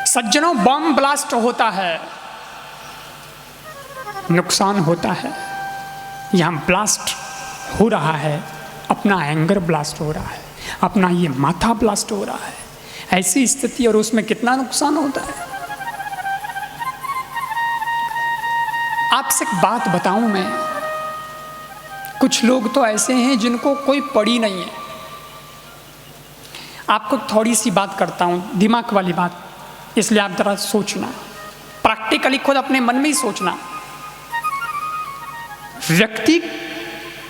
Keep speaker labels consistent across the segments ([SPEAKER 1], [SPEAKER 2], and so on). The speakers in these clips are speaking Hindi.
[SPEAKER 1] सज्जनों, बम ब्लास्ट होता है, नुकसान होता है। यहां ब्लास्ट हो रहा है, अपना एंगर ब्लास्ट हो रहा है, अपना ये माथा ब्लास्ट हो रहा है। ऐसी स्थिति, और उसमें कितना नुकसान होता है। आपसे एक बात बताऊं मैं, कुछ लोग तो ऐसे हैं जिनको कोई पड़ी नहीं है। आपको थोड़ी सी बात करता हूं, दिमाग वाली बात, इसलिए आप जरा सोचना, प्रैक्टिकली खुद अपने मन में ही सोचना। व्यक्ति,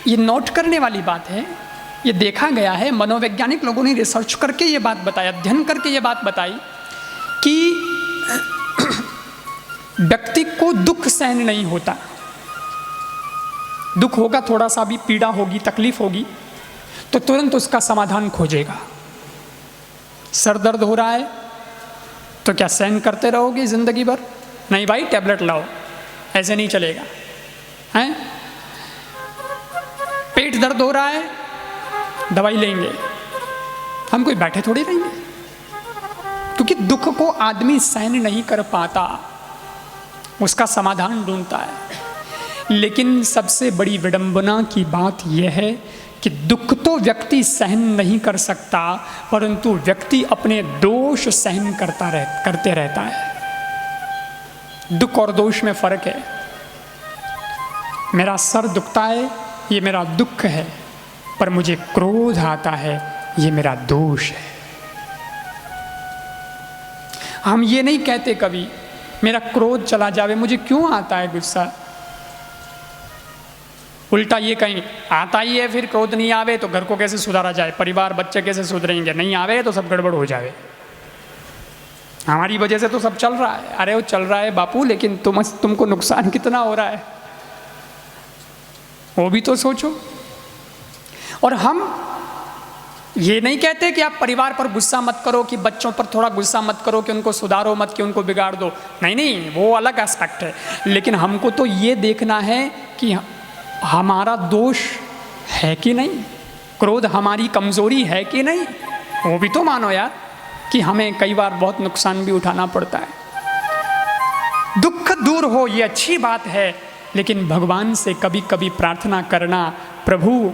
[SPEAKER 1] ये नोट करने वाली बात है, ये देखा गया है, मनोवैज्ञानिक लोगों ने रिसर्च करके ये बात बताई, अध्ययन करके ये बात बताई कि व्यक्ति को दुख सहन नहीं होता। दुख होगा, थोड़ा सा भी पीड़ा होगी, तकलीफ होगी, तो तुरंत उसका समाधान खोजेगा। सर दर्द हो रहा है तो क्या सहन करते रहोगे जिंदगी भर? नहीं भाई, टैबलेट लाओ, ऐसे नहीं चलेगा। हैं? पेट दर्द हो रहा है, दवाई लेंगे। हम कोई बैठे थोड़ी रहेंगे, क्योंकि दुख को आदमी सहन नहीं कर पाता, उसका समाधान ढूंढता है। लेकिन सबसे बड़ी विडंबना की बात यह है कि दुख तो व्यक्ति सहन नहीं कर सकता, परंतु व्यक्ति अपने दोष सहन करते रहता है। दुख और दोष में फर्क है। मेरा सर दुखता है, ये मेरा दुख है, पर मुझे क्रोध आता है, ये मेरा दोष है। हम ये नहीं कहते कभी मेरा क्रोध चला जावे, मुझे क्यों आता है गुस्सा। उल्टा ये कहेंगे, आता ही है, फिर क्रोध नहीं आवे तो घर को कैसे सुधारा जाए, परिवार बच्चे कैसे सुधरेंगे, नहीं आवे तो सब गड़बड़ हो जावे, हमारी वजह से तो सब चल रहा है। अरे वो चल रहा है बापू, लेकिन तुमको नुकसान कितना हो रहा है वो भी तो सोचो। और हम ये नहीं कहते कि आप परिवार पर गुस्सा मत करो, कि बच्चों पर थोड़ा गुस्सा मत करो, कि उनको सुधारो मत, कि उनको बिगाड़ दो, नहीं नहीं, वो अलग एस्पेक्ट है। लेकिन हमको तो ये देखना है कि हमारा दोष है कि नहीं, क्रोध हमारी कमजोरी है कि नहीं, वो भी तो मानो यार कि हमें कई बार बहुत नुकसान भी उठाना पड़ता है। दुख दूर हो ये अच्छी बात है, लेकिन भगवान से कभी कभी प्रार्थना करना, प्रभु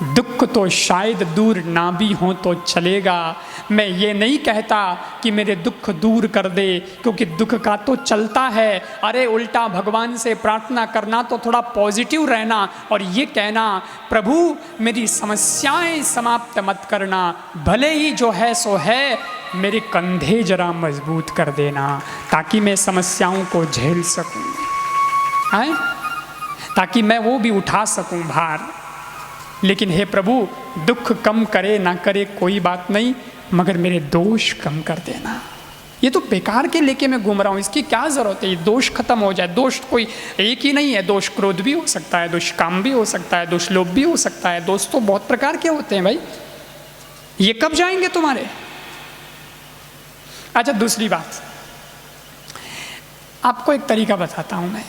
[SPEAKER 1] दुख तो शायद दूर ना भी हो तो चलेगा। मैं ये नहीं कहता कि मेरे दुख दूर कर दे, क्योंकि दुख का तो चलता है। अरे उल्टा भगवान से प्रार्थना करना तो थोड़ा पॉजिटिव रहना और ये कहना, प्रभु मेरी समस्याएं समाप्त मत करना, भले ही जो है सो है, मेरे कंधे जरा मजबूत कर देना, ताकि मैं समस्याओं को झेल सकूं, ताकि मैं वो भी उठा सकूं भार। लेकिन हे प्रभु, दुख कम करे ना करे कोई बात नहीं, मगर मेरे दोष कम कर देना। ये तो बेकार के लेके मैं घूम रहा हूँ, इसकी क्या ज़रूरत है? ये दोष खत्म हो जाए। दोष कोई एक ही नहीं है, दोष क्रोध भी हो सकता है, दोष काम भी हो सकता है, दोष लोभ भी हो सकता है। दोष तो बहुत प्रकार के होते हैं भाई, ये कब जाएंगे तुम्हारे? अच्छा, दूसरी बात आपको एक तरीका बताता हूँ मैं।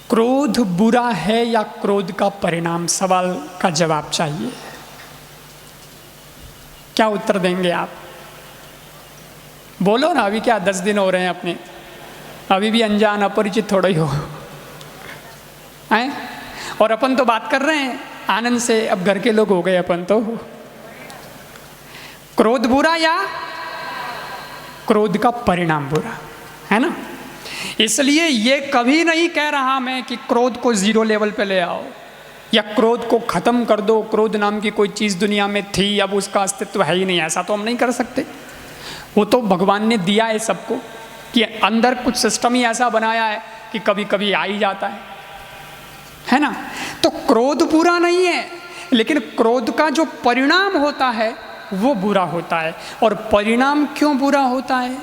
[SPEAKER 1] क्रोध बुरा है या क्रोध का परिणाम? सवाल का जवाब चाहिए। क्या उत्तर देंगे आप? बोलो ना। अभी क्या 10 दिन हो रहे हैं अपने, अभी भी अनजान अपरिचित थोड़ा ही हो हैं? और अपन तो बात कर रहे हैं आनंद से, अब घर के लोग हो गए अपन तो। क्रोध बुरा या क्रोध का परिणाम बुरा, है ना? इसलिए ये कभी नहीं कह रहा मैं कि क्रोध को 0 लेवल पे ले आओ या क्रोध को खत्म कर दो। क्रोध नाम की कोई चीज़ दुनिया में थी, अब उसका अस्तित्व है ही नहीं, ऐसा तो हम नहीं कर सकते। वो तो भगवान ने दिया है सबको, कि अंदर कुछ सिस्टम ही ऐसा बनाया है कि कभी कभी आ ही जाता है ना? तो क्रोध बुरा नहीं है, लेकिन क्रोध का जो परिणाम होता है वो बुरा होता है। और परिणाम क्यों बुरा होता है?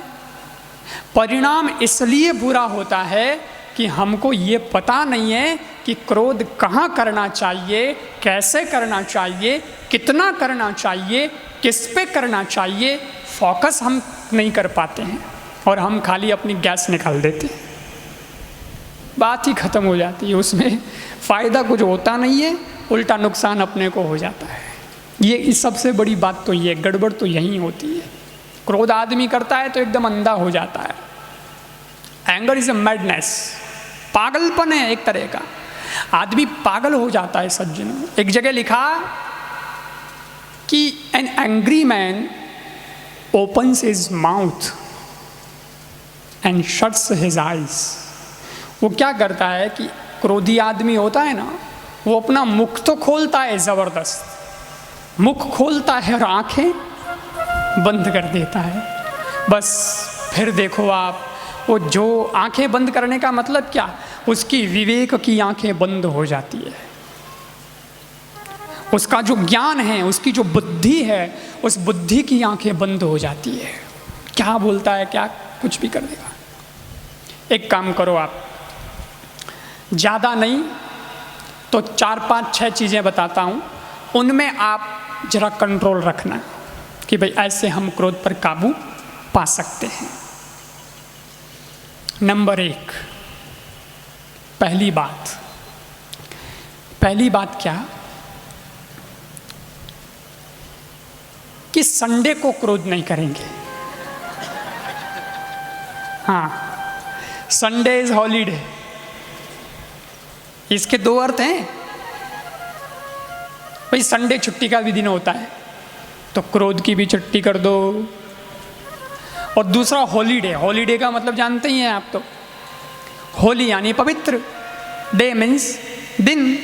[SPEAKER 1] परिणाम इसलिए बुरा होता है कि हमको ये पता नहीं है कि क्रोध कहाँ करना चाहिए, कैसे करना चाहिए, कितना करना चाहिए, किस पे करना चाहिए। फोकस हम नहीं कर पाते हैं और हम खाली अपनी गैस निकाल देते हैं, बात ही खत्म हो जाती है। उसमें फ़ायदा कुछ होता नहीं है, उल्टा नुकसान अपने को हो जाता है। ये सबसे बड़ी बात तो ये, गड़बड़ तो यहीं होती है। क्रोध आदमी करता है तो एकदम अंधा हो जाता है। एंगर इज अ मैडनेस, पागलपन है एक तरह का, आदमी पागल हो जाता है सज्जनों। एक जगह लिखा कि an angry man opens his mouth and shuts his eyes. वो क्या करता है कि क्रोधी आदमी होता है ना, वो अपना मुख तो खोलता है ज़बरदस्त, मुख खोलता है और आंखें बंद कर देता है। बस फिर देखो आप, वो जो आंखें बंद करने का मतलब क्या, उसकी विवेक की आंखें बंद हो जाती है, उसका जो ज्ञान है, उसकी जो बुद्धि है, उस बुद्धि की आंखें बंद हो जाती है। क्या बोलता है, क्या कुछ भी कर देगा। एक काम करो आप, ज़्यादा नहीं तो 4-5-6 चीज़ें बताता हूँ, उनमें आप जरा कंट्रोल रखना कि भाई ऐसे हम क्रोध पर काबू पा सकते हैं। नंबर 1, पहली बात क्या कि संडे को क्रोध नहीं करेंगे। हाँ, संडे इज हॉलीडे, इसके 2 अर्थ हैं। भाई संडे छुट्टी का भी दिन होता है तो क्रोध की भी छुट्टी कर दो। और दूसरा हॉलीडे, हॉलीडे का मतलब जानते ही हैं आप तो, होली यानी पवित्र, डे मीन्स दिन,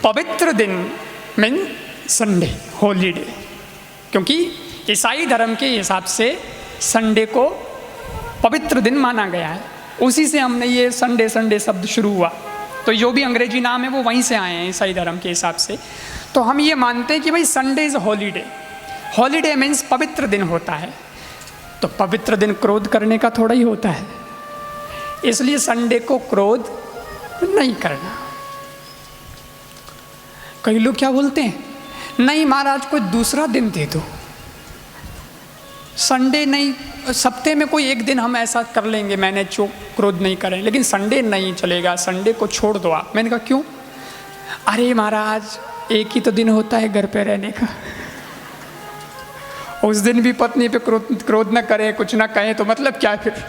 [SPEAKER 1] पवित्र दिन मीन संडे, हॉलीडे। क्योंकि ईसाई धर्म के हिसाब से संडे को पवित्र दिन माना गया है, उसी से हमने ये संडे संडे शब्द शुरू हुआ। तो जो भी अंग्रेजी नाम है वो वहीं से आए हैं ईसाई धर्म के हिसाब से। तो हम ये मानते हैं कि भाई Sunday is holiday, holiday means पवित्र दिन होता है। तो पवित्र दिन क्रोध करने का थोड़ा ही होता है, इसलिए संडे को क्रोध नहीं करना। कई लोग क्या बोलते हैं, नहीं महाराज कोई दूसरा दिन दे दो, संडे नहीं, सप्ते में कोई एक दिन हम ऐसा कर लेंगे मैंने जो क्रोध नहीं करें, लेकिन संडे नहीं चलेगा, संडे को छोड़ दो आप। मैंने कहा क्यों? अरे महाराज एक ही तो दिन होता है घर पे रहने का, उस दिन भी पत्नी पे क्रोध न करे, कुछ ना कहे तो मतलब क्या है फिर?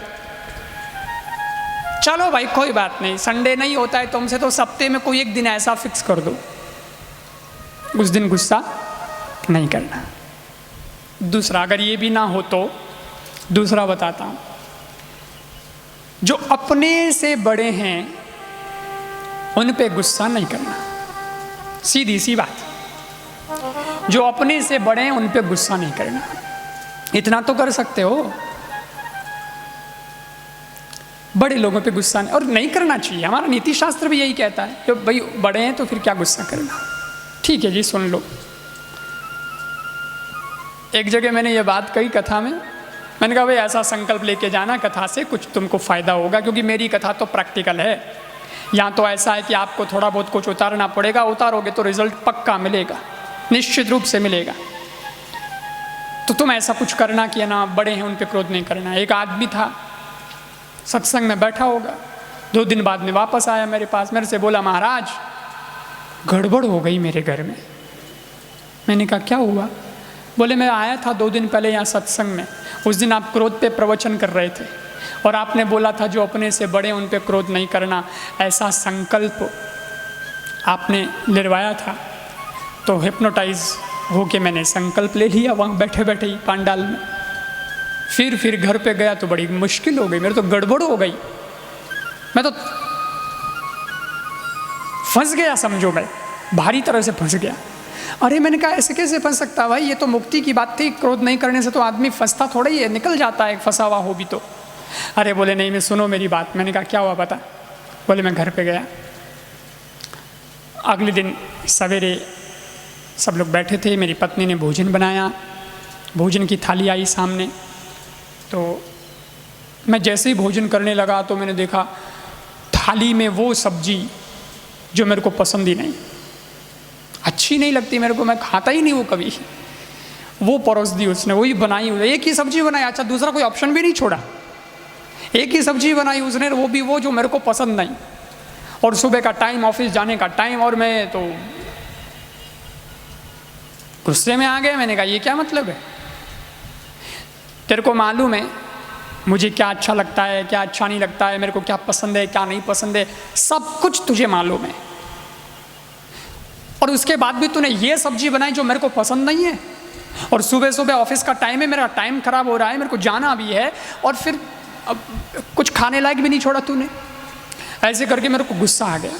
[SPEAKER 1] चलो भाई कोई बात नहीं, संडे नहीं होता है तुमसे तो सप्ते में कोई एक दिन ऐसा फिक्स कर दो, उस दिन गुस्सा नहीं करना। दूसरा, अगर ये भी ना हो तो दूसरा बताता हूं, जो अपने से बड़े हैं उन पे गुस्सा नहीं करना। सीधी सी बात, जो अपने से बड़े हैं उन पे गुस्सा नहीं करना। इतना तो कर सकते हो, बड़े लोगों पे गुस्सा नहीं, और नहीं करना चाहिए। हमारा नीति शास्त्र भी यही कहता है कि भाई बड़े हैं तो फिर क्या गुस्सा करना। ठीक है जी, सुन लो। एक जगह मैंने ये बात कही कथा में, मैंने कहा भाई ऐसा संकल्प लेके जाना कथा से कुछ तुमको फ़ायदा होगा, क्योंकि मेरी कथा तो प्रैक्टिकल है। यहाँ तो ऐसा है कि आपको थोड़ा बहुत कुछ उतारना पड़ेगा, उतारोगे तो रिजल्ट पक्का मिलेगा, निश्चित रूप से मिलेगा। तो तुम ऐसा कुछ करना कि ना बड़े हैं उन पे क्रोध नहीं करना। एक आदमी था सत्संग में बैठा होगा, 2 दिन बाद में वापस आया मेरे पास, मेरे से बोला महाराज गड़बड़ हो गई मेरे घर में। मैंने कहा क्या हुआ? बोले मैं आया था 2 दिन पहले यहाँ सत्संग में, उस दिन आप क्रोध पे प्रवचन कर रहे थे और आपने बोला था जो अपने से बड़े उन पे क्रोध नहीं करना, ऐसा संकल्प आपने लिरवाया था। तो हिप्नोटाइज हो के मैंने संकल्प ले लिया वहाँ बैठे बैठे ही पांडाल में। फिर घर पे गया तो बड़ी मुश्किल हो गई, मेरे तो गड़बड़ हो गई, मैं तो फंस गया, समझो मैं भारी तरह से फंस गया। अरे मैंने कहा ऐसे कैसे फंस सकता भाई, ये तो मुक्ति की बात थी, क्रोध नहीं करने से तो आदमी फंसता थोड़ा ही है, निकल जाता है फंसा हुआ हो भी तो। अरे बोले नहीं मैं सुनो मेरी बात। मैंने कहा क्या हुआ पता? बोले मैं घर पे गया, अगले दिन सवेरे सब लोग बैठे थे, मेरी पत्नी ने भोजन बनाया, भोजन की थाली आई सामने, तो मैं जैसे ही भोजन करने लगा तो मैंने देखा थाली में वो सब्जी जो मेरे को पसंद ही नहीं, अच्छी नहीं लगती मेरे को, मैं खाता ही नहीं वो कभी, वो परोस दी उसने, वही बनाई, एक ही सब्जी बनाई। अच्छा दूसरा कोई ऑप्शन भी नहीं छोड़ा, एक ही सब्जी बनाई उसने, वो भी वो जो मेरे को पसंद नहीं। और सुबह का टाइम, ऑफिस जाने का टाइम, और मैं तो गुस्से में आ गया। मैंने कहा ये क्या मतलब है? तेरे को मालूम है मुझे क्या अच्छा लगता है, क्या अच्छा नहीं लगता है, मेरे को क्या पसंद है, क्या नहीं पसंद है, सब कुछ तुझे मालूम है। और उसके बाद भी तूने ये सब्जी बनाई जो मेरे को पसंद नहीं है, और सुबह सुबह ऑफिस का टाइम है, मेरा टाइम खराब हो रहा है, मेरे को जाना भी है, और फिर अब कुछ खाने लायक भी नहीं छोड़ा तूने। ऐसे करके मेरे को गुस्सा आ गया,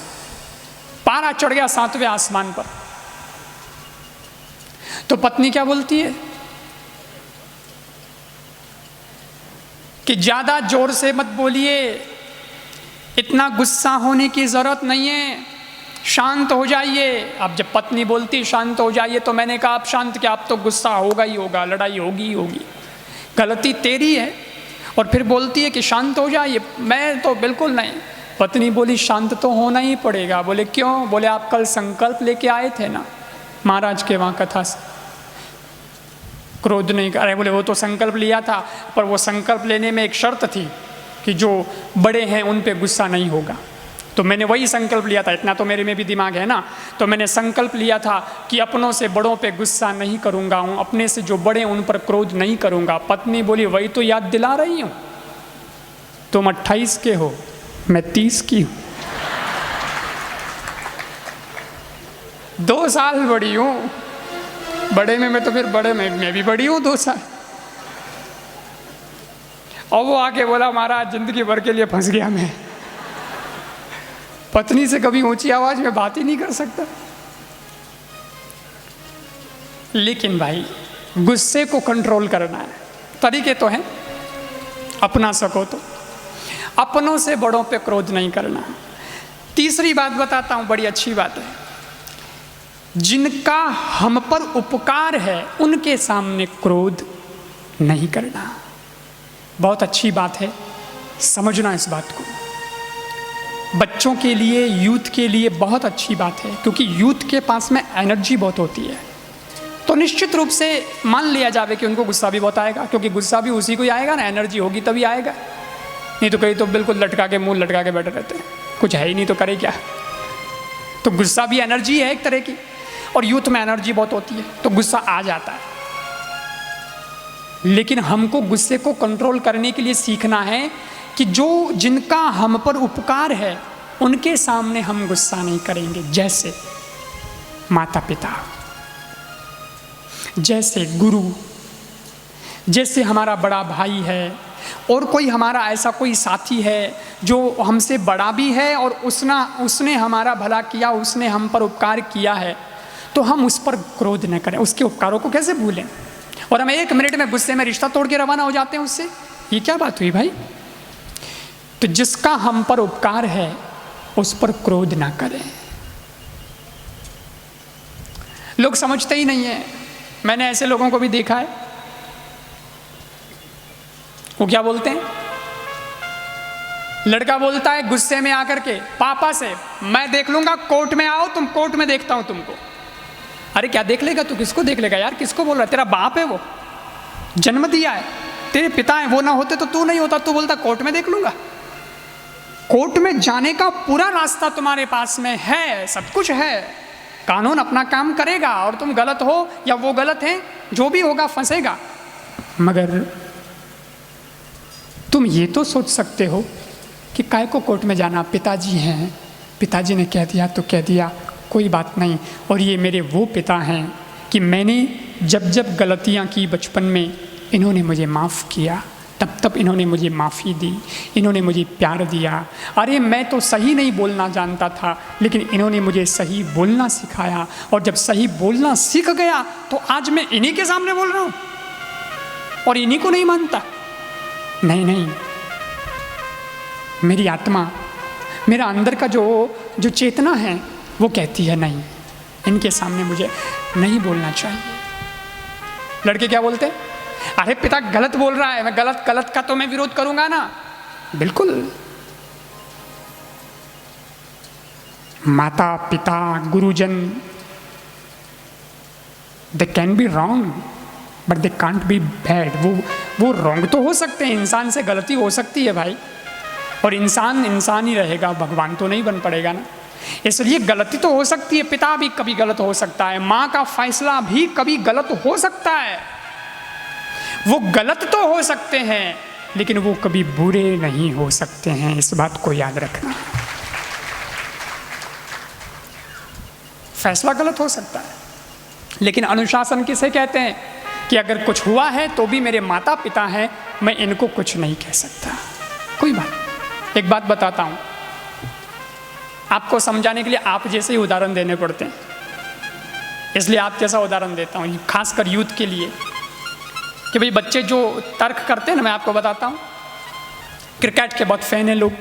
[SPEAKER 1] पारा चढ़ गया 7वें आसमान पर। तो पत्नी क्या बोलती है कि ज्यादा जोर से मत बोलिए, इतना गुस्सा होने की जरूरत नहीं है, शांत हो जाइए। अब जब पत्नी बोलती शांत हो जाइए तो मैंने कहा आप शांत क्या, आप तो गुस्सा होगा ही होगा, लड़ाई होगी ही होगी, गलती तेरी है। और फिर बोलती है कि शांत हो जाइए, मैं तो बिल्कुल नहीं। पत्नी बोली शांत तो होना ही पड़ेगा। बोले क्यों? बोले आप कल संकल्प लेके आए थे ना महाराज के वहाँ कथा से, क्रोध नहीं करे। बोले वो तो संकल्प लिया था, पर वो संकल्प लेने में एक शर्त थी कि जो बड़े हैं उन पे गुस्सा नहीं होगा। तो मैंने वही संकल्प लिया था, इतना तो मेरे में भी दिमाग है ना। तो मैंने संकल्प लिया था कि अपनों से बड़ों पे गुस्सा नहीं करूँगा हूँ, अपने से जो बड़े उन पर क्रोध नहीं करूँगा। पत्नी बोली वही तो याद दिला रही हूँ, तुम 28 के हो, मैं 30 की हूँ, 2 साल बड़ी हूँ। बड़े में मैं तो फिर बड़े में मैं भी बड़ी हूँ 2 साल। और वो आके बोला महाराज जिंदगी भर के लिए फंस गया मैं, पत्नी से कभी ऊंची आवाज में बात ही नहीं कर सकता। लेकिन भाई गुस्से को कंट्रोल करना है, तरीके तो हैं, अपना सको तो। अपनों से बड़ों पे क्रोध नहीं करना। तीसरी बात बताता हूं, बड़ी अच्छी बात है, जिनका हम पर उपकार है उनके सामने क्रोध नहीं करना। बहुत अच्छी बात है, समझना इस बात को। बच्चों के लिए, यूथ के लिए बहुत अच्छी बात है, क्योंकि यूथ के पास में एनर्जी बहुत होती है। तो निश्चित रूप से मान लिया जावे कि उनको गुस्सा भी बहुत आएगा, क्योंकि गुस्सा भी उसी को ही आएगा ना, एनर्जी होगी तभी आएगा। नहीं तो कहीं तो बिल्कुल लटका के, मुंह लटका के बैठे रहते हैं, कुछ है ही नहीं तो करे क्या। तो गुस्सा भी एनर्जी है एक तरह की, और यूथ में एनर्जी बहुत होती है, तो गुस्सा आ जाता है। लेकिन हमको गुस्से को कंट्रोल करने के लिए सीखना है कि जो जिनका हम पर उपकार है उनके सामने हम गुस्सा नहीं करेंगे। जैसे माता पिता, जैसे गुरु, जैसे हमारा बड़ा भाई है, और कोई हमारा ऐसा कोई साथी है जो हमसे बड़ा भी है और उसने हमारा भला किया, उसने हम पर उपकार किया है, तो हम उस पर क्रोध न करें, उसके उपकारों को कैसे भूलें। और हम 1 मिनट में गुस्से में रिश्ता तोड़ के रवाना हो जाते हैं उससे। ये क्या बात हुई भाई? तो जिसका हम पर उपकार है उस पर क्रोध ना करें। लोग समझते ही नहीं है, मैंने ऐसे लोगों को भी देखा है। वो क्या बोलते हैं, लड़का बोलता है गुस्से में आकर के पापा से, मैं देख लूंगा, कोर्ट में आओ तुम, कोर्ट में देखता हूं तुमको। अरे क्या देख लेगा तू? किसको देख लेगा यार? किसको बोल रहा है? तेरा बाप है, वो जन्म दिया है, तेरे पिता है, वो ना होते तो तू नहीं होता। तू बोलता कोर्ट में देख लूंगा। कोर्ट में जाने का पूरा रास्ता तुम्हारे पास में है, सब कुछ है, कानून अपना काम करेगा, और तुम गलत हो या वो गलत है, जो भी होगा फंसेगा। मगर तुम ये तो सोच सकते हो कि काय को कोर्ट में जाना, पिताजी हैं, पिताजी ने कह दिया तो कह दिया, कोई बात नहीं। और ये मेरे वो पिता हैं कि मैंने जब जब गलतियाँ की बचपन में, इन्होंने मुझे माफ़ किया, तब तब इन्होंने मुझे माफ़ी दी, इन्होंने मुझे प्यार दिया। अरे मैं तो सही नहीं बोलना जानता था, लेकिन इन्होंने मुझे सही बोलना सिखाया, और जब सही बोलना सीख गया तो आज मैं इन्हीं के सामने बोल रहा हूँ और इन्हीं को नहीं मानता। नहीं नहीं, मेरी आत्मा, मेरा अंदर का जो चेतना है वो कहती है नहीं, इनके सामने मुझे नहीं बोलना चाहिए। लड़के क्या बोलते हैं, अरे पिता गलत बोल रहा है, मैं गलत का तो मैं विरोध करूंगा ना। बिल्कुल, माता पिता गुरुजन, they can be wrong but they can't be bad. वो रॉन्ग तो हो सकते हैं, इंसान से गलती हो सकती है भाई, और इंसान ही रहेगा, भगवान तो नहीं बन पड़ेगा ना। इसलिए गलती तो हो सकती है, पिता भी कभी गलत हो सकता है, माँ का फैसला भी कभी गलत हो सकता है। वो गलत तो हो सकते हैं लेकिन वो कभी बुरे नहीं हो सकते हैं, इस बात को याद रखना। फैसला गलत हो सकता है लेकिन अनुशासन किसे कहते हैं कि अगर कुछ हुआ है तो भी मेरे माता पिता हैं, मैं इनको कुछ नहीं कह सकता। कोई बात, एक बात बताता हूं आपको समझाने के लिए, आप जैसे ही उदाहरण देने पड़ते हैं, इसलिए आप जैसा उदाहरण देता हूं खासकर यूथ के लिए कि भाई बच्चे जो तर्क करते हैं ना, मैं आपको बताता हूं। क्रिकेट के बहुत फैन हैं लोग,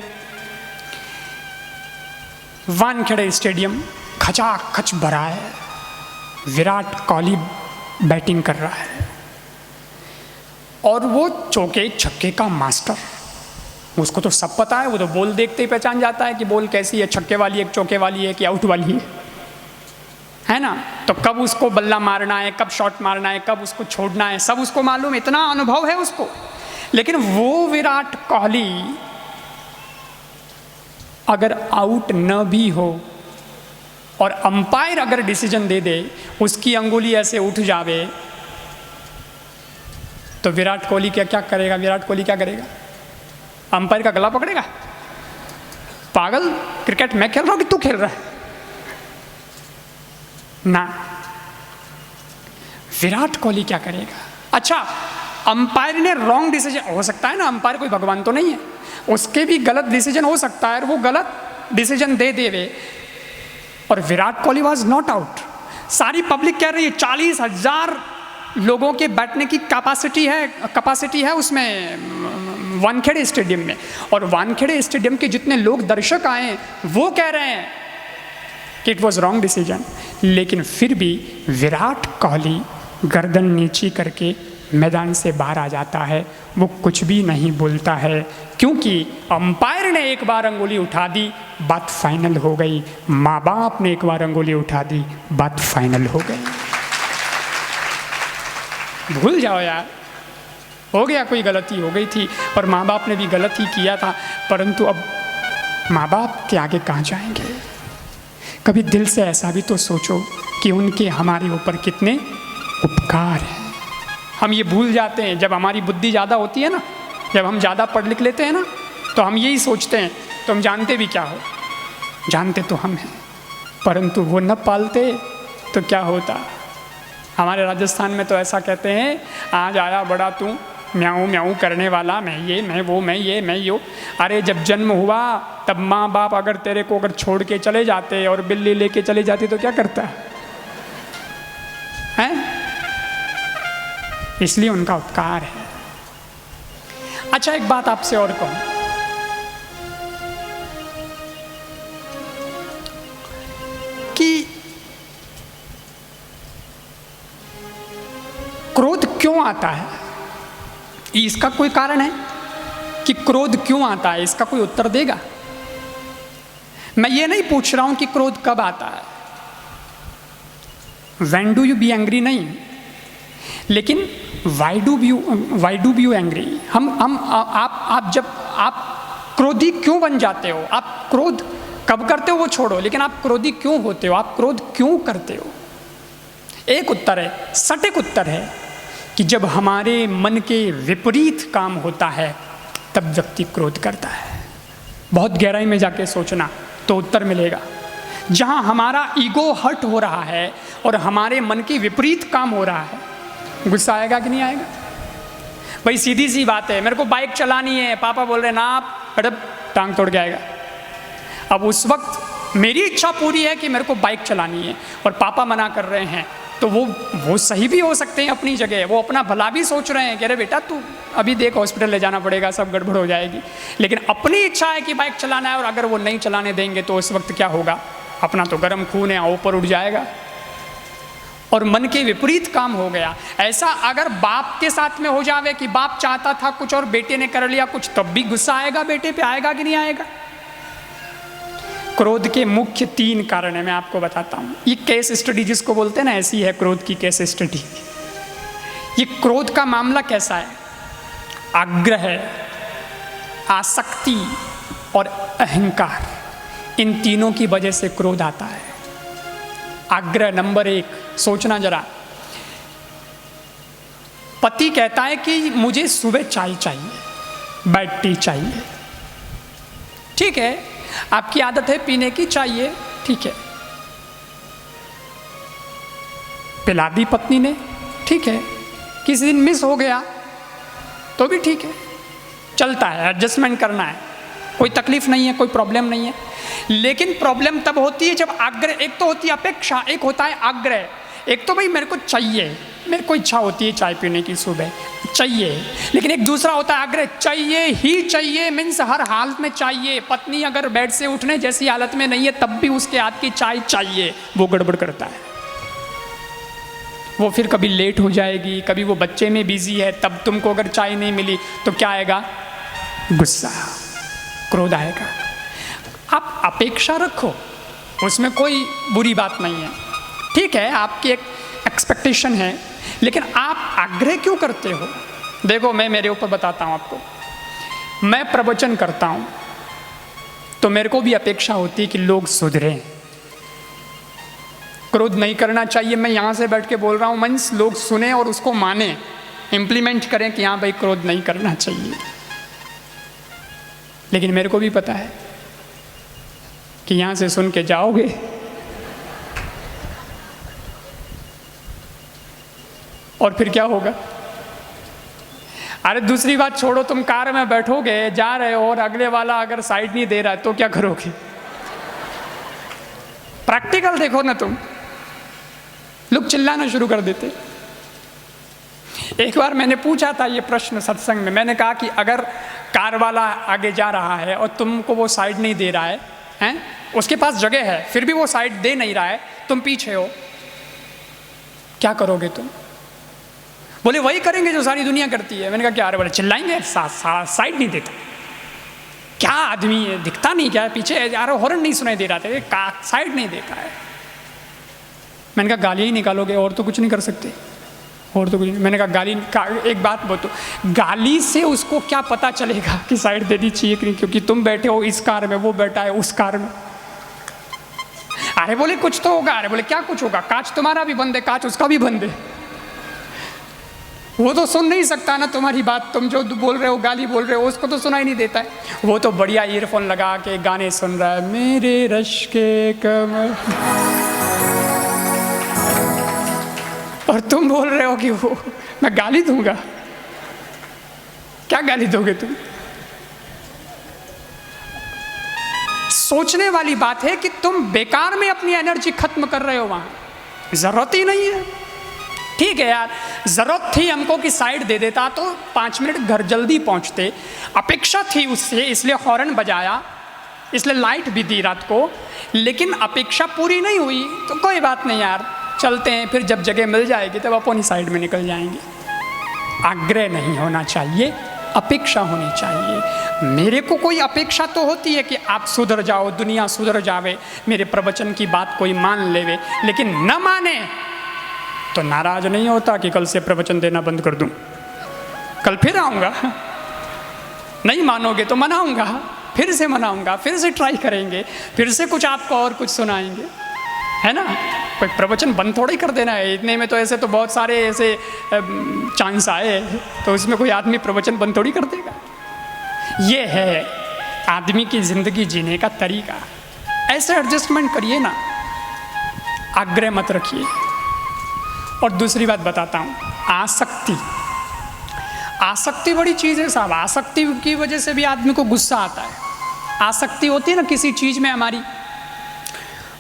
[SPEAKER 1] वानखेड़े स्टेडियम खचाखच भरा है, विराट कोहली बैटिंग कर रहा है और वो चौके छक्के का मास्टर, उसको तो सब पता है, वो तो बॉल देखते ही पहचान जाता है कि बॉल कैसी है, छक्के वाली है, चौके वाली है कि आउट वाली है ना। तो कब उसको बल्ला मारना है, कब शॉट मारना है, कब उसको छोड़ना है, सब उसको मालूम, इतना अनुभव है उसको। लेकिन वो विराट कोहली अगर आउट न भी हो और अंपायर अगर डिसीजन दे दे, उसकी अंगुली ऐसे उठ जावे, तो विराट कोहली क्या करेगा? विराट कोहली क्या करेगा? अंपायर का गला पकड़ेगा? पागल, क्रिकेट मैं खेल रहा हूं कि तू खेल रहा है? ना, विराट कोहली क्या करेगा? अच्छा, अंपायर ने रॉन्ग डिसीजन, हो सकता है ना, अंपायर कोई भगवान तो नहीं है, उसके भी गलत डिसीजन हो सकता है और वो गलत डिसीजन दे देवे, और Virat Kohli was not out. सारी पब्लिक कह रही है 40,000 लोगों के बैठने की कैपेसिटी है उसमें वानखेड़े स्टेडियम में, और वानखेड़े स्टेडियम के जितने लोग दर्शक आए वो कह रहे हैं कि इट वॉज रॉन्ग डिसीजन। लेकिन फिर भी विराट कोहली गर्दन नीची करके मैदान से बाहर आ जाता है, वो कुछ भी नहीं बोलता है, क्योंकि अंपायर ने एक बार अंगुली उठा दी, बात फाइनल हो गई। माँ बाप ने एक बार अंगुली उठा दी, बात फाइनल हो गई। भूल जाओ यार, हो गया, कोई गलती हो गई थी और माँ बाप ने भी गलत ही किया था, परंतु अब माँ बाप के आगे कहाँ जाएंगे? कभी दिल से ऐसा भी तो सोचो कि उनके हमारे ऊपर कितने उपकार हैं। हम ये भूल जाते हैं जब हमारी बुद्धि ज़्यादा होती है ना, जब हम ज़्यादा पढ़ लिख लेते हैं ना, तो हम यही सोचते हैं, तो हम जानते भी क्या हो, जानते तो हम हैं, परंतु वो न पालते तो क्या होता। हमारे राजस्थान में तो ऐसा कहते हैं, आज आया बड़ा तू म्याऊं म्याऊं करने वाला, मैं ये मैं वो, मैं ये मैं यो। अरे जब जन्म हुआ तब माँ बाप अगर तेरे को अगर छोड़ के चले जाते और बिल्ली लेके चले जाती तो क्या करता है? इसलिए उनका उपकार है। अच्छा, एक बात आपसे और कहूं कि क्रोध क्यों आता है? इसका कोई कारण है कि क्रोध क्यों आता है? इसका कोई उत्तर देगा? मैं ये नहीं पूछ रहा हूं कि क्रोध कब आता है, when do you be angry नहीं, लेकिन why do be you angry. आप जब आप क्रोधी क्यों बन जाते हो, आप क्रोध कब करते हो वो छोड़ो, लेकिन आप क्रोधी क्यों होते हो, आप क्रोध क्यों करते हो? एक उत्तर है, सटीक उत्तर है कि जब हमारे मन के विपरीत काम होता है तब व्यक्ति क्रोध करता है। बहुत गहराई में जाके सोचना तो उत्तर मिलेगा। जहाँ हमारा ईगो हर्ट हो रहा है और हमारे मन के विपरीत काम हो रहा है, गुस्सा आएगा कि नहीं आएगा? भाई सीधी सी बात है, मेरे को बाइक चलानी है, पापा बोल रहे ना आप टांग तोड़ के आएगा। अब उस वक्त मेरी इच्छा पूरी है कि मेरे को बाइक चलानी है और पापा मना कर रहे हैं, तो वो सही भी हो सकते हैं अपनी जगह, वो अपना भला भी सोच रहे हैं कि अरे बेटा तू अभी देख हॉस्पिटल ले जाना पड़ेगा, सब गड़बड़ हो जाएगी, लेकिन अपनी इच्छा है कि बाइक चलाना है, और अगर वो नहीं चलाने देंगे तो उस वक्त क्या होगा? अपना तो गर्म खून है, ऊपर उठ जाएगा और मन के विपरीत काम हो गया। ऐसा अगर बाप के साथ में हो जावे कि बाप चाहता था कुछ और बेटे ने कर लिया कुछ, तब भी गुस्सा आएगा बेटे पे, आएगा कि नहीं आएगा? क्रोध के मुख्य 3 कारण है, मैं आपको बताता हूं। ये केस स्टडी जिसको बोलते हैं ना, ऐसी है क्रोध की केस स्टडी। ये क्रोध का मामला कैसा है? आग्रह, आसक्ति और अहंकार, इन तीनों की वजह से क्रोध आता है। आग्रह नंबर 1, सोचना जरा, पति कहता है कि मुझे सुबह चाय चाहिए, बेड टी चाहिए। ठीक है, आपकी आदत है पीने की, चाहिए, ठीक है। पिला दी पत्नी ने, ठीक है। किसी दिन मिस हो गया तो भी ठीक है, चलता है, एडजस्टमेंट करना है, कोई तकलीफ नहीं है, कोई प्रॉब्लम नहीं है। लेकिन प्रॉब्लम तब होती है जब आग्रह, एक तो होती है अपेक्षा, एक होता है आग्रह। एक तो भाई मेरे को चाहिए, मेरे को इच्छा होती है चाय पीने की सुबह, चाहिए। लेकिन एक दूसरा होता है आग्रह, चाहिए ही चाहिए, मीन्स हर हालत में चाहिए। पत्नी अगर बेड से उठने जैसी हालत में नहीं है तब भी उसके हाथ की चाय चाहिए, वो गड़बड़ करता है। वो फिर कभी लेट हो जाएगी, कभी वो बच्चे में बिजी है, तब तुमको अगर चाय नहीं मिली तो क्या आएगा? गुस्सा, क्रोध आएगा। आप अपेक्षा रखो, उसमें कोई बुरी बात नहीं है, ठीक है, आपकी एक एक्सपेक्टेशन है, लेकिन आप आग्रह क्यों करते हो? देखो, मैं मेरे ऊपर बताता हूँ आपको। मैं प्रवचन करता हूँ तो मेरे को भी अपेक्षा होती है कि लोग सुधरें, क्रोध नहीं करना चाहिए। मैं यहाँ से बैठ के बोल रहा हूँ, मीन्स लोग सुने और उसको माने, इम्प्लीमेंट करें कि हाँ भाई क्रोध नहीं करना चाहिए। लेकिन मेरे को भी पता है कि यहाँ से सुन के जाओगे और फिर क्या होगा? अरे दूसरी बात छोड़ो, तुम कार में बैठोगे, जा रहे हो और अगले वाला अगर साइड नहीं दे रहा है तो क्या करोगे? प्रैक्टिकल देखो ना तुम, लोग चिल्लाना शुरू कर देते। एक बार मैंने पूछा था ये प्रश्न सत्संग में, मैंने कहा कि अगर कार वाला आगे जा रहा है और तुमको वो साइड नहीं दे रहा है, हैं? उसके पास जगह है फिर भी वो साइड दे नहीं रहा है, तुम पीछे हो, क्या करोगे तुम? बोले वही करेंगे जो सारी दुनिया करती है। मैंने कहा क्या? अरे बोले चिल्लाएंगे, साइड नहीं देता, क्या आदमी है, दिखता नहीं क्या है पीछे, यार हॉर्न नहीं सुनाई दे रहा था, साइड नहीं देता है। मैंने कहा गाली ही निकालोगे, और तो कुछ नहीं कर सकते, और तो कुछ नहीं। मैंने कहा एक बात बोलो, गाली से उसको क्या पता चलेगा कि साइड देनी चाहिए कि नहीं, क्योंकि तुम बैठे हो इस कार में, वो बैठा है उस कार में। अरे बोले कुछ तो होगा। अरे बोले क्या कुछ होगा? कांच तुम्हारा भी बंद है, कांच उसका भी बंद है, वो तो सुन नहीं सकता ना तुम्हारी बात, तुम जो बोल रहे हो, गाली बोल रहे हो, उसको तो सुनाई नहीं देता है। वो तो बढ़िया ईयरफोन लगा के गाने सुन रहा है, मेरे रश के कमर, और तुम बोल रहे हो कि वो मैं गाली दूंगा। क्या गाली दोगे तुम? सोचने वाली बात है कि तुम बेकार में अपनी एनर्जी खत्म कर रहे हो, वहां जरूरत ही नहीं है। ठीक है यार, जरूरत थी हमको कि साइड दे देता तो 5 मिनट घर जल्दी पहुंचते, अपेक्षा थी उससे इसलिए हॉर्न बजाया, इसलिए लाइट भी दी रात को, लेकिन अपेक्षा पूरी नहीं हुई तो कोई बात नहीं यार, चलते हैं, फिर जब जगह मिल जाएगी तब अपन ही साइड में निकल जाएंगे। आग्रह नहीं होना चाहिए, अपेक्षा होनी चाहिए। मेरे को कोई अपेक्षा तो होती है कि आप सुधर जाओ, दुनिया सुधर जावे, मेरे प्रवचन की बात कोई मान लेवे, लेकिन न माने तो नाराज नहीं होता कि कल से प्रवचन देना बंद कर दूं, कल फिर आऊँगा। नहीं मानोगे तो मनाऊंगा, फिर से मनाऊंगा, फिर से ट्राई करेंगे, फिर से कुछ आपको और कुछ सुनाएंगे, है ना। कोई प्रवचन बंद थोड़ा ही कर देना है, इतने में तो ऐसे तो बहुत सारे ऐसे चांस आए, तो उसमें कोई आदमी प्रवचन बंद थोड़ी कर देगा। ये है आदमी की ज़िंदगी जीने का तरीका। ऐसे एडजस्टमेंट करिए ना, आग्रह मत रखिए। और दूसरी बात बताता हूँ, आसक्ति। आसक्ति बड़ी चीज़ है साहब। आसक्ति की वजह से भी आदमी को गुस्सा आता है। आसक्ति होती है ना किसी चीज़ में हमारी,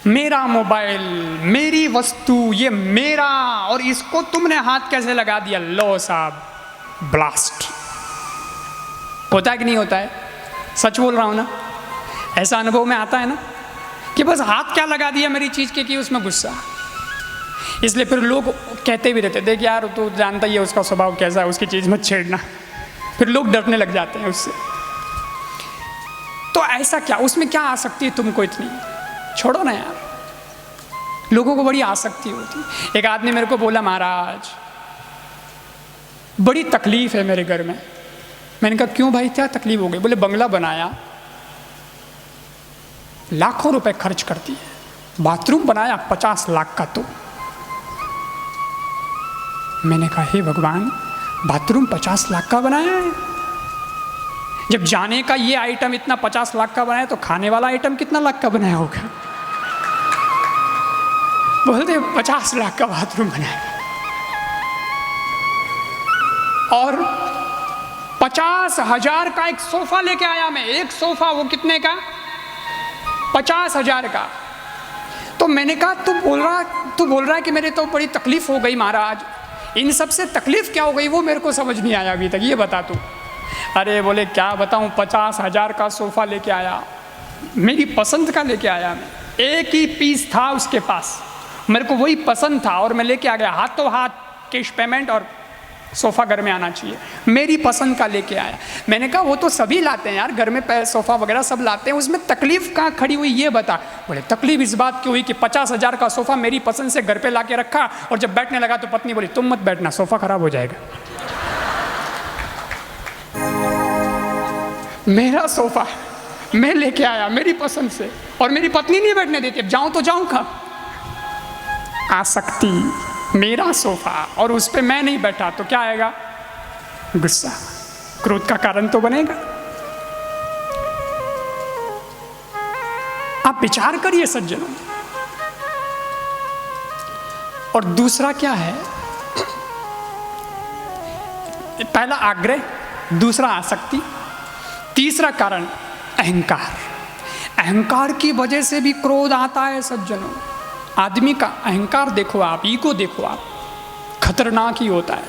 [SPEAKER 1] मेरा मोबाइल, मेरी वस्तु, ये मेरा, और इसको तुमने हाथ कैसे लगा दिया, लो साहब ब्लास्ट। होता है कि नहीं होता है? सच बोल रहा हूँ ना, ऐसा अनुभव में आता है ना कि बस हाथ क्या लगा दिया मेरी चीज़ के, कि उसमें गुस्सा। इसलिए फिर लोग कहते भी रहते, देख यार तू जानता ही है उसका स्वभाव कैसा है, उसकी चीज़ मत छेड़ना। फिर लोग डरने लग जाते हैं उससे। तो ऐसा क्या, उसमें क्या आसक्ति है तुमको इतनी? छोड़ो ना यार, लोगों को बड़ी आसक्ति होती। एक आदमी मेरे को बोला, महाराज बड़ी तकलीफ है मेरे घर में। मैंने कहा क्यों भाई, क्या तकलीफ हो गई? बोले बंगला बनाया, लाखों रुपए खर्च कर दिए, बाथरूम बनाया 50 लाख का। तो मैंने कहा हे भगवान, बाथरूम 50 लाख का बनाया है। जब जाने का ये आइटम इतना 50 लाख का बनाया तो खाने वाला आइटम कितना लाख का बनाया होगा? बोलते 50 लाख का बाथरूम बनाया। और 50,000 का एक सोफा लेके आया मैं। एक सोफा, वो कितने का? 50,000 का। तो मैंने कहा तू बोल रहा है कि मेरे तो बड़ी तकलीफ हो गई महाराज। इन सब से तकलीफ क्या हो गई वो मेरे को समझ नहीं आया अभी तक, ये बता तू। अरे बोले क्या बताऊं, 50,000 का सोफा लेके आया, मेरी पसंद का लेके आया मैं। एक ही पीस था उसके पास, मेरे को वही पसंद था और मैं लेके आ गया। हाथों हाथ कैश पेमेंट और सोफ़ा घर में आना चाहिए, मेरी पसंद का लेके आया। मैंने कहा वो तो सभी लाते हैं यार, घर में सोफ़ा वगैरह सब लाते हैं, उसमें तकलीफ कहाँ खड़ी हुई ये बता। बोले तकलीफ इस बात की हुई कि 50,000 का सोफ़ा मेरी पसंद से घर पे लाके रखा और जब बैठने लगा तो पत्नी बोली तुम मत बैठना, सोफ़ा खराब हो जाएगा। मेरा सोफ़ा मैं लेके आया मेरी पसंद से और मेरी पत्नी नहीं बैठने देती, अब जाऊँ तो जाऊँ कहाँ? आसक्ति, मेरा सोफा और उस पर मैं नहीं बैठा तो क्या आएगा? गुस्सा, क्रोध का कारण तो बनेगा। आप विचार करिए सज्जनों। और दूसरा क्या है? पहला आग्रह, दूसरा आसक्ति, तीसरा कारण अहंकार। अहंकार की वजह से भी क्रोध आता है सज्जनों। आदमी का अहंकार देखो आप, ईगो देखो आप, खतरनाक ही होता है।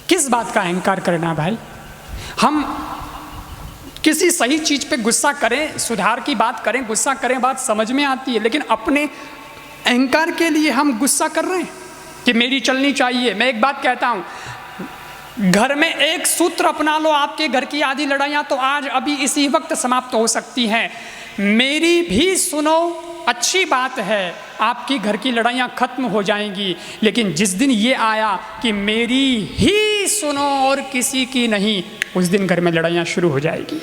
[SPEAKER 1] किस बात का अहंकार करना भाई? हम किसी सही चीज पे गुस्सा करें, सुधार की बात करें, गुस्सा करें, बात समझ में आती है, लेकिन अपने अहंकार के लिए हम गुस्सा कर रहे हैं कि मेरी चलनी चाहिए। मैं एक बात कहता हूं, घर में एक सूत्र अपना लो, आपके घर की आधी लड़ाइयां तो आज अभी इसी वक्त समाप्त हो सकती हैं। मेरी भी सुनो, अच्छी बात है, आपकी घर की लड़ाइयाँ खत्म हो जाएंगी, लेकिन जिस दिन ये आया कि मेरी ही सुनो और किसी की नहीं, उस दिन घर में लड़ाइयाँ शुरू हो जाएगी।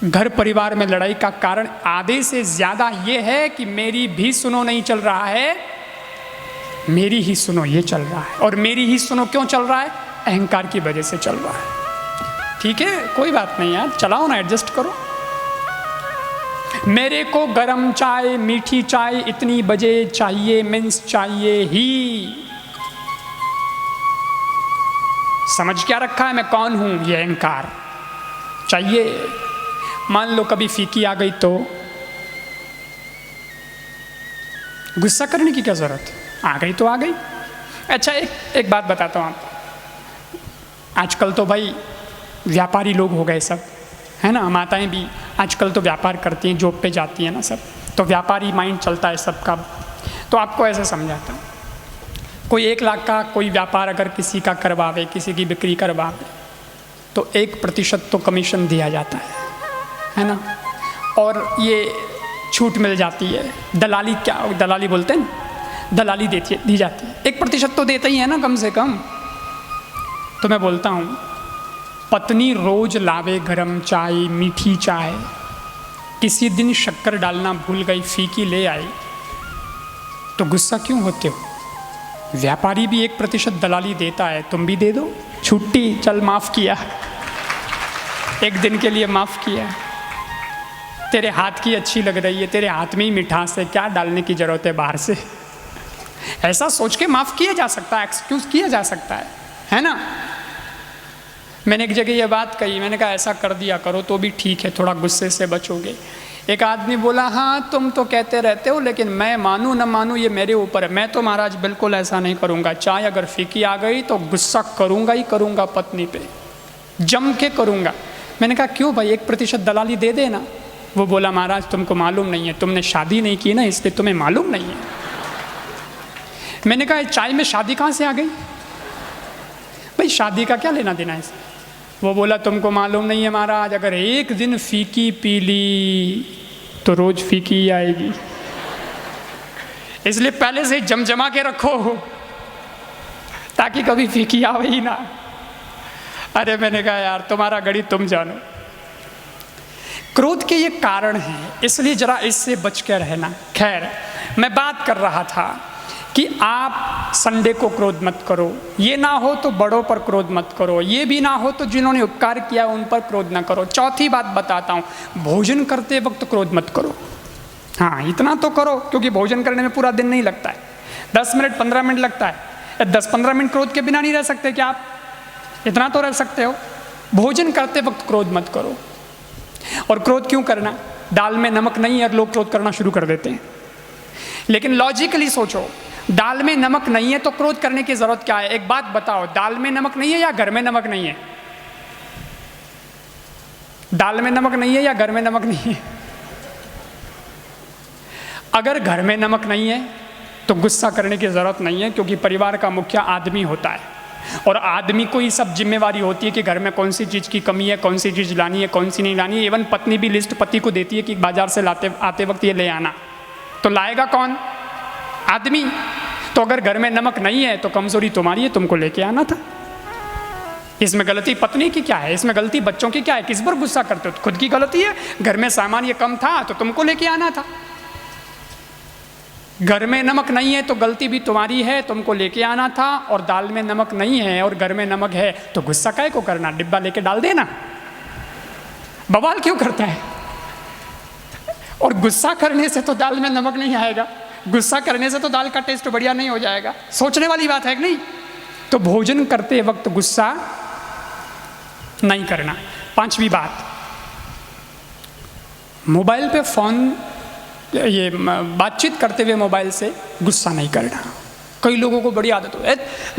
[SPEAKER 1] घर परिवार में लड़ाई का कारण आधे से ज़्यादा ये है कि मेरी भी सुनो नहीं चल रहा है, मेरी ही सुनो ये चल रहा है। और मेरी ही सुनो क्यों चल रहा है? अहंकार की वजह से चल रहा है। ठीक है, कोई बात नहीं यार, चलाओ ना, एडजस्ट करो। मेरे को गरम चाय, मीठी चाय इतनी बजे चाहिए, मीन्स चाहिए ही। समझ क्या रखा है मैं कौन हूं? ये अहंकार चाहिए। मान लो कभी फीकी आ गई तो गुस्सा करने की क्या जरूरत? आ गई तो आ गई। अच्छा, एक बात बताता हूं आपको। आजकल तो भाई व्यापारी लोग हो गए सब, है ना। माताएं भी आजकल तो व्यापार करती हैं, जॉब पे जाती हैं ना सब, तो व्यापारी माइंड चलता है सबका। तो आपको ऐसे समझाता हूँ, कोई 1 लाख का कोई व्यापार अगर किसी का करवावे, किसी की बिक्री करवावे, तो 1% तो कमीशन दिया जाता है ना। और ये छूट मिल जाती है, दलाली, क्या दलाली बोलते हैं, दलाली दी जाती है। 1% तो देता ही है ना कम से कम। तो मैं बोलता हूँ, पत्नी रोज लावे गरम चाय, मीठी चाय, किसी दिन शक्कर डालना भूल गई, फीकी ले आई, तो गुस्सा क्यों होते हो? व्यापारी भी 1% दलाली देता है, तुम भी दे दो। छुट्टी, चल माफ़ किया, 1 दिन के लिए माफ़ किया। तेरे हाथ की अच्छी लग रही है, तेरे हाथ में ही मिठास है, क्या डालने की ज़रूरत है बाहर से? ऐसा सोच के माफ़ किया जा सकता है, एक्सक्यूज़ किया जा सकता है ना। मैंने एक जगह ये बात कही, मैंने कहा ऐसा कर दिया करो तो भी ठीक है, थोड़ा गुस्से से बचोगे। एक आदमी बोला, हाँ तुम तो कहते रहते हो, लेकिन मैं मानूँ न मानूँ ये मेरे ऊपर है। मैं तो महाराज बिल्कुल ऐसा नहीं करूँगा, चाय अगर फीकी आ गई तो गुस्सा करूँगा ही करूँगा, पत्नी पे जम के करूँगा। मैंने कहा क्यों भाई, 1% दलाली दे देना। वो बोला, महाराज तुमको मालूम नहीं है, तुमने शादी नहीं की ना, इसलिए तुम्हें मालूम नहीं है। मैंने कहा चाय में शादी कहाँ से आ गई भाई, शादी का क्या लेना देना है इसे? वो बोला, तुमको मालूम नहीं है महाराज, अगर 1 दिन फीकी पी ली तो रोज फीकी ही आएगी, इसलिए पहले से जमजमा के रखो ताकि कभी फीकी आवे ही ना। अरे मैंने कहा यार तुम्हारा गणित तुम जानो। क्रोध के ये कारण हैं, इसलिए जरा इससे बच के रहना। खैर, मैं बात कर रहा था कि आप संडे को क्रोध मत करो, ये ना हो तो बड़ों पर क्रोध मत करो, ये भी ना हो तो जिन्होंने उपकार किया उन पर क्रोध न करो। चौथी बात बताता हूँ, भोजन करते वक्त क्रोध मत करो। हाँ, इतना तो करो, क्योंकि भोजन करने में पूरा दिन नहीं लगता है, 10 मिनट 15 मिनट लगता है। 10-15 मिनट क्रोध के बिना नहीं रह सकते क्या आप? इतना तो रह सकते हो। भोजन करते वक्त क्रोध मत करो। और क्रोध क्यों करना? दाल में नमक नहीं है, लोग क्रोध करना शुरू कर देते हैं। लेकिन लॉजिकली सोचो, दाल में नमक नहीं है तो क्रोध करने की जरूरत क्या है? एक बात बताओ, दाल में नमक नहीं है या घर में नमक नहीं है? दाल में नमक नहीं है या घर में नमक नहीं है? अगर घर में नमक नहीं है तो गुस्सा करने की जरूरत नहीं है, क्योंकि परिवार का मुखिया आदमी होता है और आदमी को ही सब जिम्मेवारी होती है कि घर में कौन सी चीज़ की कमी है, कौन सी चीज़ लानी है, कौन सी नहीं लानी है। इवन पत्नी भी लिस्ट पति को देती है कि बाजार से आते वक्त ये ले आना। तो लाएगा कौन? आदमी। तो अगर घर में नमक नहीं है तो कमजोरी तुम्हारी है, तुमको लेके आना था। इसमें गलती पत्नी की क्या है? इसमें गलती बच्चों की क्या है? किस पर गुस्सा करते हो? खुद की गलती है। घर में सामान ये कम था तो तुमको लेके आना था। घर में नमक नहीं है तो गलती भी तुम्हारी है, तुमको लेके आना था। और दाल में नमक नहीं है और घर में नमक है तो गुस्सा काहे को करना? डिब्बा लेके डाल देना। बवाल क्यों करता है? और गुस्सा करने से तो दाल में नमक नहीं आएगा, गुस्सा करने से तो दाल का टेस्ट बढ़िया नहीं हो जाएगा। सोचने वाली बात है कि नहीं? तो भोजन करते वक्त गुस्सा नहीं करना। पांचवी बात, मोबाइल पे फोन ये बातचीत करते हुए मोबाइल से गुस्सा नहीं करना। कई लोगों को बड़ी आदत हो,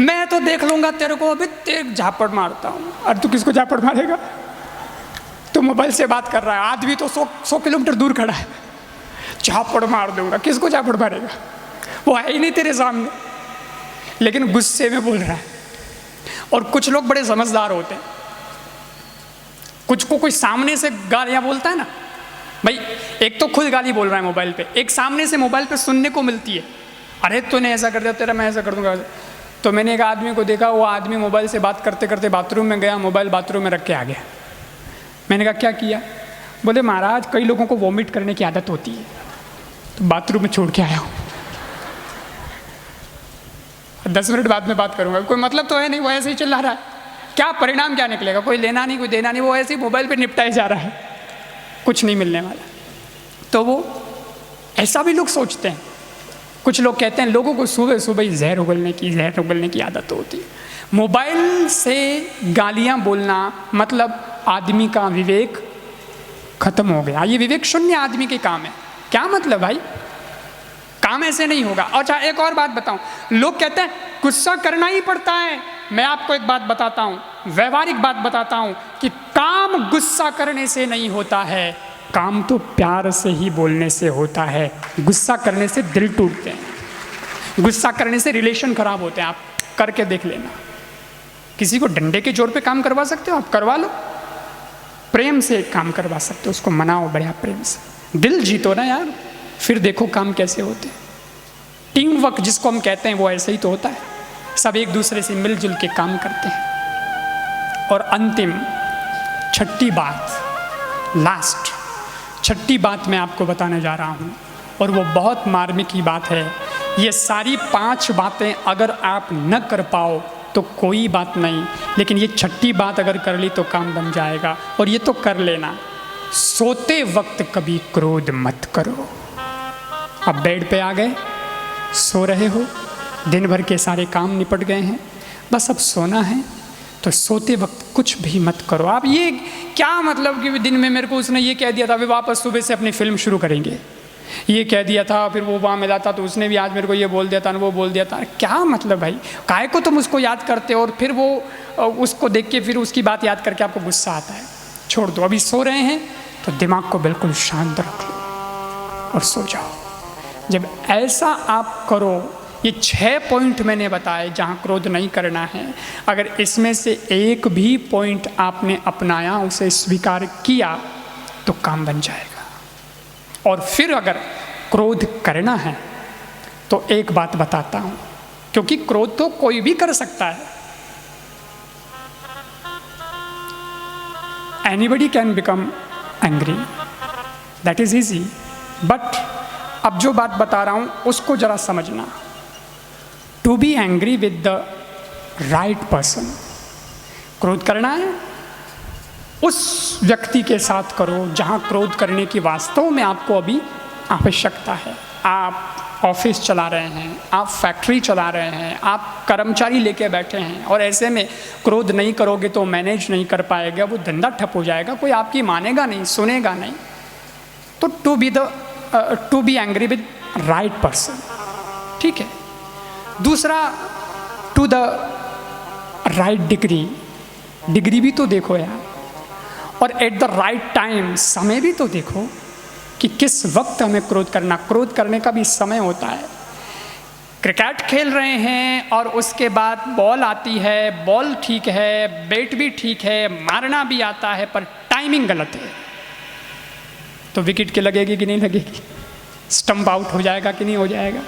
[SPEAKER 1] मैं तो देख लूंगा तेरे को, अभी तेरे झापड़ मारता हूँ। अरे तू किसको झापड़ मारेगा? तो मोबाइल से बात कर रहा है, आदमी तो 100 किलोमीटर दूर खड़ा है, झापड़ मार दूंगा। किसको झापड़ मारेगा? वो है ही नहीं तेरे सामने, लेकिन गुस्से में बोल रहा है। और कुछ लोग बड़े समझदार होते हैं, कुछ को कोई सामने से गालियां बोलता है ना भाई, एक तो खुद गाली बोल रहा है मोबाइल पे, एक सामने से मोबाइल पे सुनने को मिलती है, अरे तूने ऐसा कर दिया, तेरा मैं ऐसा कर दूंगा। तो मैंने एक आदमी को देखा, वो आदमी मोबाइल से बात करते करते बाथरूम में गया, मोबाइल बाथरूम में रख के आ गया। मैंने कहा क्या किया? बोले महाराज कई लोगों को वॉमिट करने की आदत होती है तो बाथरूम में छोड़ के आया हूँ, 10 मिनट बाद में बात करूंगा। कोई मतलब तो है नहीं, वो ऐसे ही चिल्ला रहा है, क्या परिणाम क्या निकलेगा? कोई लेना नहीं, कोई देना नहीं, वो ऐसे ही मोबाइल पे निपटाए जा रहा है, कुछ नहीं मिलने वाला। तो वो ऐसा भी लोग सोचते हैं। कुछ लोग कहते हैं लोगों को सुबह सुबह ही जहर उगलने की आदत होती है। मोबाइल से गालियां बोलना मतलब आदमी का विवेक खत्म हो गया, ये विवेक शून्य आदमी के काम है। क्या मतलब भाई? काम ऐसे नहीं होगा। अच्छा एक और बात बताऊं, लोग कहते हैं गुस्सा करना ही पड़ता है। मैं आपको एक बात बताता हूं, व्यवहारिक बात बताता हूं कि काम गुस्सा करने से नहीं होता है, काम तो प्यार से ही बोलने से होता है। गुस्सा करने से दिल टूटते हैं, गुस्सा करने से रिलेशन खराब होते हैं। आप करके देख लेना। किसी को डंडे के जोर पे काम करवा सकते हो आप? करवा लो। प्रेम से काम करवा सकते हो, उसको मनाओ बढ़िया प्रेम से, दिल जीतो ना यार, फिर देखो काम कैसे होते हैं। टीम वर्क जिसको हम कहते हैं वो ऐसे ही तो होता है, सब एक दूसरे से मिलजुल के काम करते हैं। और अंतिम छठी बात, लास्ट छठी बात मैं आपको बताने जा रहा हूँ, और वो बहुत मार्मिक की बात है। ये सारी 5 बातें अगर आप न कर पाओ तो कोई बात नहीं, लेकिन ये छठी बात अगर कर ली तो काम बन जाएगा। और ये तो कर लेना, सोते वक्त कभी क्रोध मत करो। अब बेड पे आ गए, सो रहे हो, दिन भर के सारे काम निपट गए हैं, बस अब सोना है, तो सोते वक्त कुछ भी मत करो। आप ये क्या मतलब कि दिन में मेरे को उसने ये कह दिया था, वे वापस सुबह से अपनी फिल्म शुरू करेंगे, ये कह दिया था, फिर वो वहाँ मिला था तो उसने भी आज मेरे को ये बोल दिया था, वो बोल दिया था। क्या मतलब भाई? काहे को तुम उसको याद करते हो और फिर वो उसको देख के फिर उसकी बात याद करके आपको गुस्सा आता है? छोड़ दो, अभी सो रहे हैं तो दिमाग को बिल्कुल शांत रख लो और सो जाओ। जब ऐसा आप करो, ये 6 पॉइंट मैंने बताए जहाँ क्रोध नहीं करना है, अगर इसमें से एक भी पॉइंट आपने अपनाया, उसे स्वीकार किया, तो काम बन जाएगा। और फिर अगर क्रोध करना है तो एक बात बताता हूँ, क्योंकि क्रोध तो कोई भी कर सकता है, anybody can become angry, that is easy. But अब जो बात बता रहा हूँ उसको जरा समझना। To be angry with the right person. क्रोध करना है, उस व्यक्ति के साथ करो जहाँ क्रोध करने की वास्तव में आपको अभी आवश्यकता है। आप ऑफिस चला रहे हैं, आप फैक्ट्री चला रहे हैं, आप कर्मचारी लेके बैठे हैं और ऐसे में क्रोध नहीं करोगे तो मैनेज नहीं कर पाएगा, वो धंधा ठप हो जाएगा, कोई आपकी मानेगा नहीं, सुनेगा नहीं। तो to be angry with right person, ठीक है। दूसरा, टू द राइट डिग्री भी तो देखो यार, और एट द राइट टाइम, समय भी तो देखो कि किस वक्त हमें क्रोध करने का भी समय होता है। क्रिकेट खेल रहे हैं और उसके बाद बॉल आती है, बॉल ठीक है, बैट भी ठीक है, मारना भी आता है, पर टाइमिंग गलत है तो विकेट की लगेगी कि नहीं लगेगी, स्टंप आउट हो जाएगा कि नहीं हो जाएगा,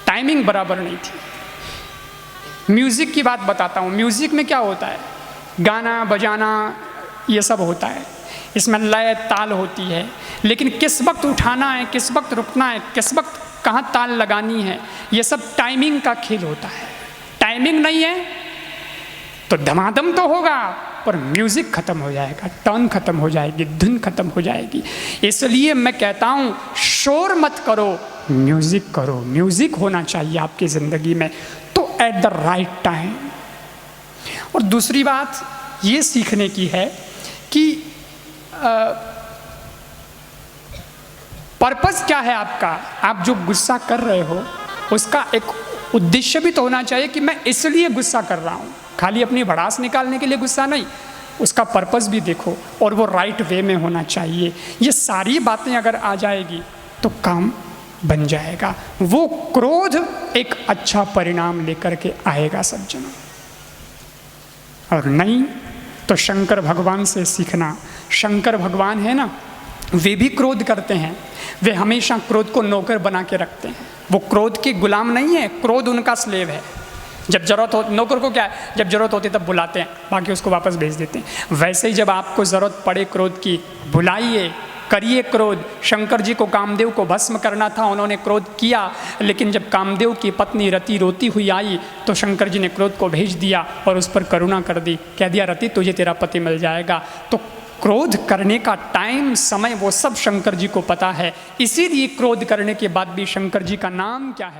[SPEAKER 1] टाइमिंग बराबर नहीं थी। म्यूज़िक की बात बताता हूँ, म्यूज़िक में क्या होता है, गाना बजाना ये सब होता है, इसमें लय ताल होती है, लेकिन किस वक्त उठाना है, किस वक्त रुकना है, किस वक्त कहाँ ताल लगानी है, ये सब टाइमिंग का खेल होता है। टाइमिंग नहीं है तो धमाधम तो होगा पर म्यूज़िक ख़त्म हो जाएगा, टर्न ख़त्म हो जाएगी, धुन ख़त्म हो जाएगी। इसलिए मैं कहता हूँ शोर मत करो, म्यूज़िक करो। म्यूज़िक होना चाहिए आपकी ज़िंदगी में, तो एट द राइट टाइम। और दूसरी बात ये सीखने की है कि पर्पस क्या है आपका, आप जो गुस्सा कर रहे हो उसका एक उद्देश्य भी तो होना चाहिए कि मैं इसलिए गुस्सा कर रहा हूँ, खाली अपनी भड़ास निकालने के लिए गुस्सा नहीं, उसका पर्पस भी देखो और वो राइट वे में होना चाहिए। ये सारी बातें अगर आ जाएगी तो काम बन जाएगा। वो क्रोध एक अच्छा परिणाम लेकर के आएगा सज्जनों, और नहीं तो शंकर भगवान से सीखना। शंकर भगवान है ना, वे भी क्रोध करते हैं, वे हमेशा क्रोध को नौकर बना के रखते हैं। वो क्रोध के गुलाम नहीं है, क्रोध उनका स्लेव है। जब जरूरत हो, नौकर को क्या है, जब जरूरत होती है तब बुलाते हैं, बाकी उसको वापस भेज देते हैं। वैसे ही जब आपको ज़रूरत पड़े क्रोध की, बुलाइए, करिए क्रोध। शंकर जी को कामदेव को भस्म करना था, उन्होंने क्रोध किया, लेकिन जब कामदेव की पत्नी रति रोती हुई आई तो शंकर जी ने क्रोध को भेज दिया और उस पर करुणा कर दी, कह दिया रति तुझे तेरा पति मिल जाएगा। तो क्रोध करने का टाइम, समय वो सब शंकर जी को पता है, इसीलिए क्रोध करने के बाद भी शंकर जी का नाम क्या है।